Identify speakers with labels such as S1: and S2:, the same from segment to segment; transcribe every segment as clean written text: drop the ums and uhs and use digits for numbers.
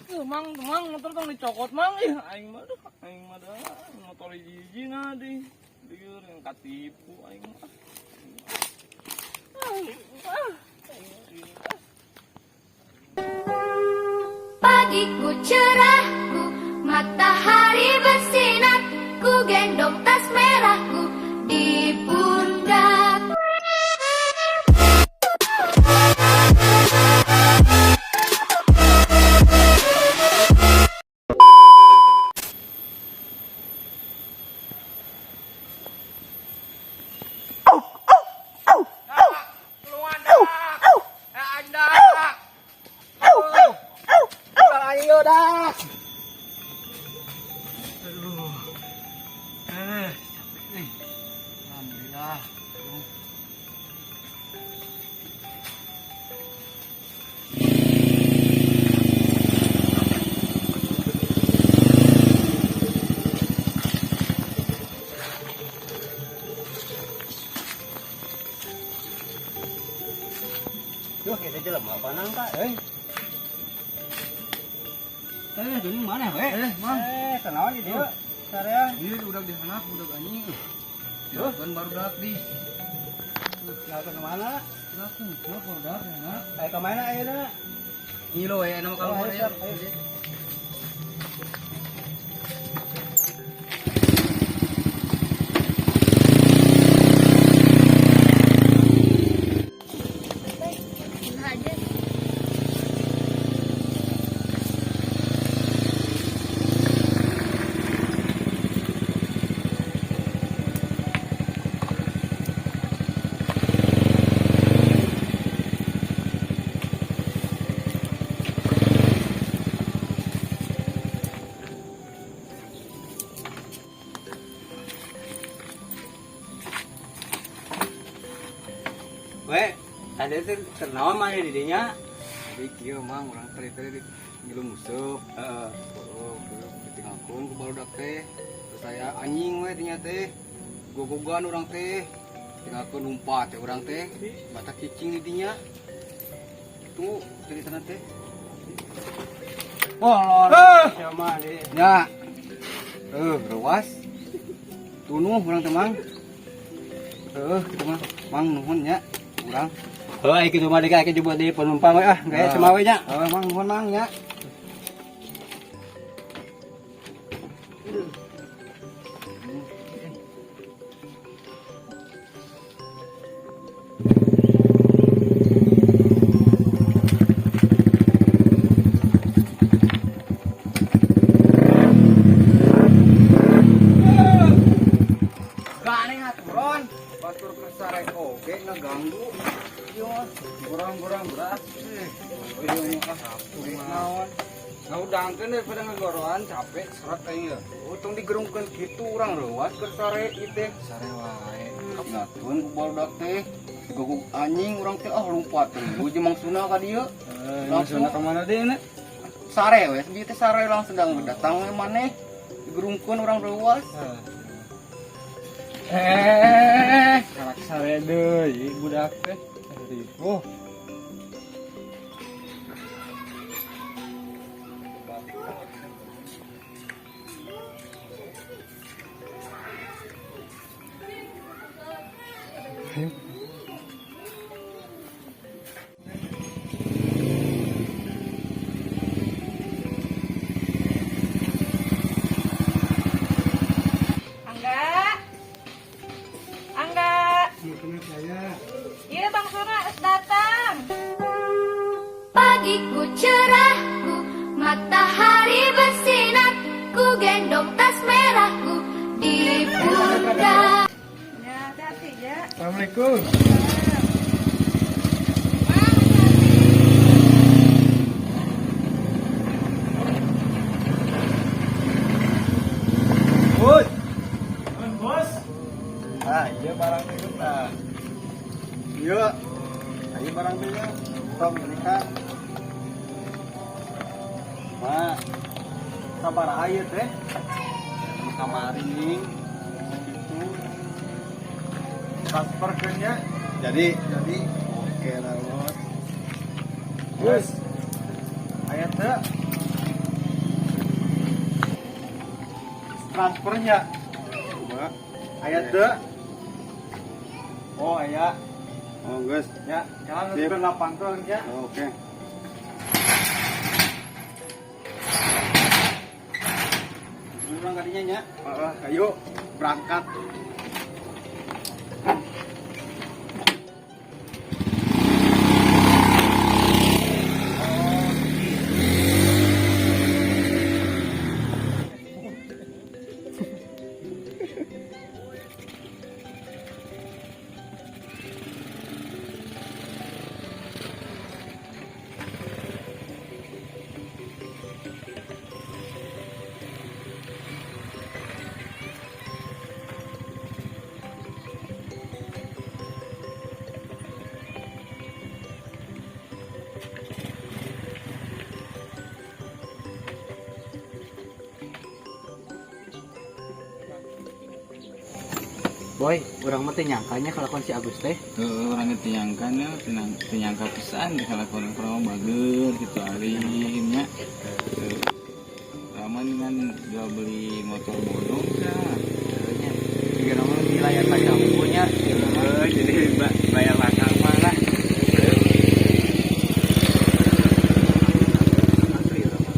S1: Mang, motor tong dicokot mang ih aing mah dah motor hiji na di lieur yang katipu aing mah.
S2: Pagiku cerahku, matahari bersinar, ku gendong tas merahku di pundak.
S1: Alhamdulillah.
S3: Duh, kita jalan apa nang Pak? Dunia mana, Pak?
S1: Mang.
S3: Kenal aja dia. Saya.
S1: Ini udah di sana, udah anjing. Tuh, kan baru dak di.
S3: Nggak ke mana?
S1: Aku, baru dak ya.
S3: Kayak kemana aja?
S1: Ini lo ya, nama kalau
S3: Ayo,
S1: ya.
S3: siap, ayo. Weh, ada itu kenal mana dirinya?
S1: Jadi kieu mang urang teri-teri ngilu musuh. Oh, ditinggalkeun ku barudak teh. Terus saya anjing we dinya teh. Gogogan urang teh. Tinggalkeun lumpat teh urang teh. Batak cicing di dinya. Tunggu ceritana teh.
S3: Oh, sama di.
S1: Nya. Rewas. Tunuh urang teh mang. Kitu mah mang nuhun nya urang.
S3: Oh, iki cuma dikak coba di penumpang we ah, kayak sama we nya.
S1: Mang nuhun mang nya. Gane aturon, batur kesarek oge ngeganggu. Yo, gorang-gorang beras. Iya mah naon. Ngaudangkeun daripada ngegoroan capek serat aing ya. Untung digerungkeun kitu urang reuas keur sare ieu teh. Sare wae. Ngakeun ku barudak teh. Digogog anjing urang teh lumpat teh. Uji mangsuna ka dieu. Langsung ka mana deui nya? Sare we, dieu teh sare langsung datang we maneh. Digerungkeun urang reuas.
S3: Karak sare deui budak teh. Oh.
S4: Iya Bang Sura datang.
S2: Pagiku cerahku, matahari bersinar, ku gendong tas merahku di pundak.
S4: Ya, hati-hati ya.
S3: Assalamualaikum. Bos. Bos. Ah, iya barang itu nah. Iya. Ayo barang dia. Tong mereka. Ma. Sabar aja teh. Kamari nih. Itu. Transfer nya. Jadi oke lah bos. Bos. Aya teh.
S1: transfernya. Coba. Aya teu? Oh, aya. Oh, geus. Ya, jangan
S5: Sip.
S1: lupa pantun ya.
S5: Oke.
S1: Urang kadinya nya. Ayo berangkat.
S3: Boy, orang mah teh nyangkanya kalakuan si Agus teh.
S5: Orang itu nyangka ya, nyangka pisan kalau kurang bager gitu alimnya. Raman dengan jual beli motor bodong ya.
S3: Jika nama di layar kaca punya,
S5: Jadi bayar lakang mana?
S3: asli orang mah.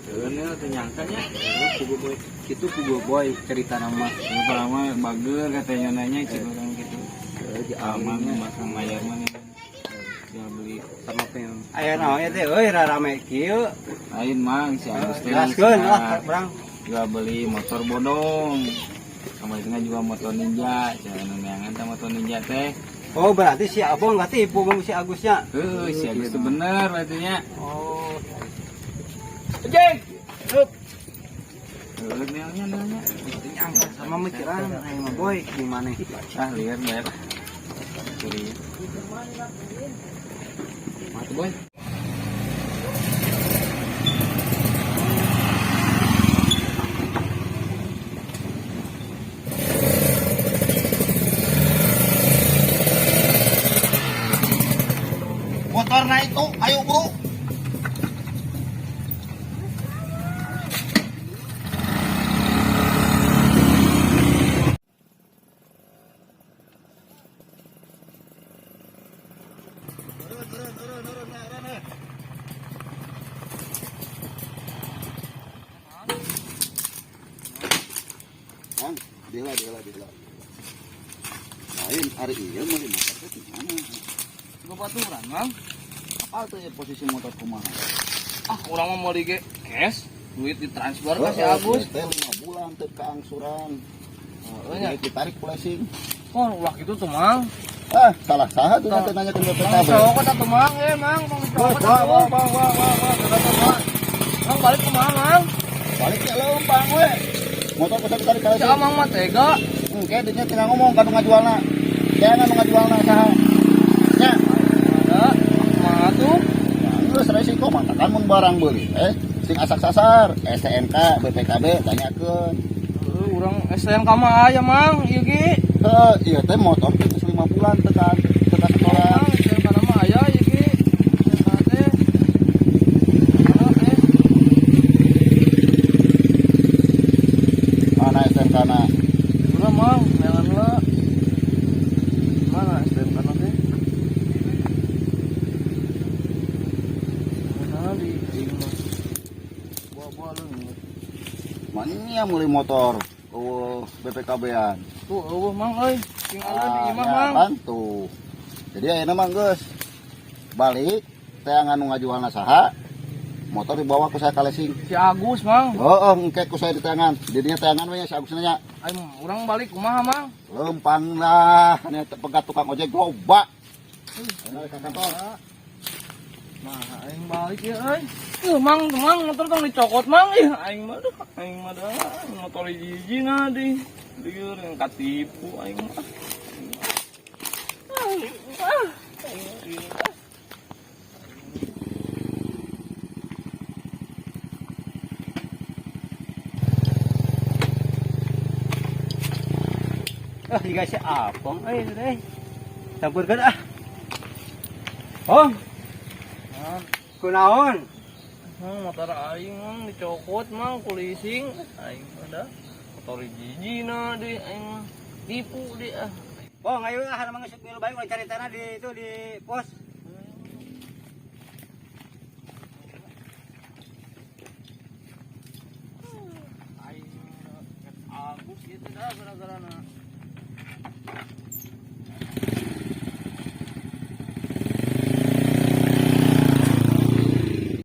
S5: Sebenarnya tuh nyangkanya.
S3: Pugu boy, itu pugu boy cerita nama.
S5: Lama bager katanya nanya cik orang gitu. Aman masang layar mana? Jual beli.
S3: Sama pengen.
S1: Aya naon teh euy rarame kieu.
S5: Lain mang si Agus teh.
S1: Jelaskeun lah, Brang.
S5: Jual beli motor bodong. Sama itu juga motor ninja. Jangan neangan sama motor ninja teh.
S1: Oh, berarti si Abang enggak tipu Bang si Agusnya.
S5: Si Agus itu bener berartinya.
S1: Oh.
S3: Jeng,
S5: Nelnya.
S3: nyangka sama mikiran, ayo mah boy gimana?
S5: Liar bayar. Curi.
S3: Mati boy.
S1: Motornya itu, ayo bro.
S6: Dila. Lain hari iya mah motor teh mana?
S3: Baturan, Mang.
S6: Apa tuh ya posisi motor kumaha?
S3: Orang mau mau dige cash, duit ditransfer
S6: Oh,
S3: ke si Agus.
S6: Teh 5 bulan teu keangsuran.
S3: nya.
S6: Ditarik flashing.
S3: Oh, ulah gitu tuh, Mang.
S6: Salah saha tuh nanti nanya ke BPKB.
S3: Mang cokot atuh, Mang. Mang, Mang cokot atuh. Mang balik ke Mang, Mang.
S6: Baliknya leumpang we. Motor kita ditarik
S3: Si
S6: flashing.
S3: Amang mah tega.
S6: Engke dinya tinggal ngomong kanu ngajualna. Jangan ngajualna saha. Nya,
S3: Ada, mah tuh.
S6: geus resiko mah kan mun barang beuli sing asak-sasar STNK BPKB tanyakeun.
S3: Urang STNK mah aya, Mang. Ieu ge.
S6: Iya teh motor teh geus 5 bulan tekan setoran.
S3: Mang, STNK mah aya ieu ge. STNK teh.
S6: Mana STNK na?
S3: Udah, Mang, jangan lah. Mana STNK teh? Mana di mah. Buah-buah leungit.
S6: Mana meuli motor BPKB-an.
S3: Tuh, eueuh, Mang euy. Sing ada di imah,
S6: ya
S3: Mang.
S6: kan tuh. Jadi ayeuna mah geus balik teh nganu ngajualna saha? Motor dibawa ku saya kalesing.
S3: Si Agus, Mang.
S6: Heeh, engke ku saya di tangan. Didinya tangan we si Agus nanya.
S3: Ayo, urang balik kumaha, Mang?
S6: Lempang lah, nya pegat tukang ojek loba. Ayeuna ka kantor.
S3: Nah, aing balik ya, euy. Mang, motor tong dicokot, Mang. Aing mah dah motor hiji na di lieur yang katipu aing mah.
S1: Ah, juga si Apong. Deh. Sampurkan ah. Oh. Kunaon?
S3: Motor aing mang dicokot mang kulising. Aing ada motor jiji na di aing mah. Tipu di ah.
S1: Oh, ngayon ah namang ngasuk milu baik cari tanah di itu di pos.
S3: Aing agus gitu dah gara-gara na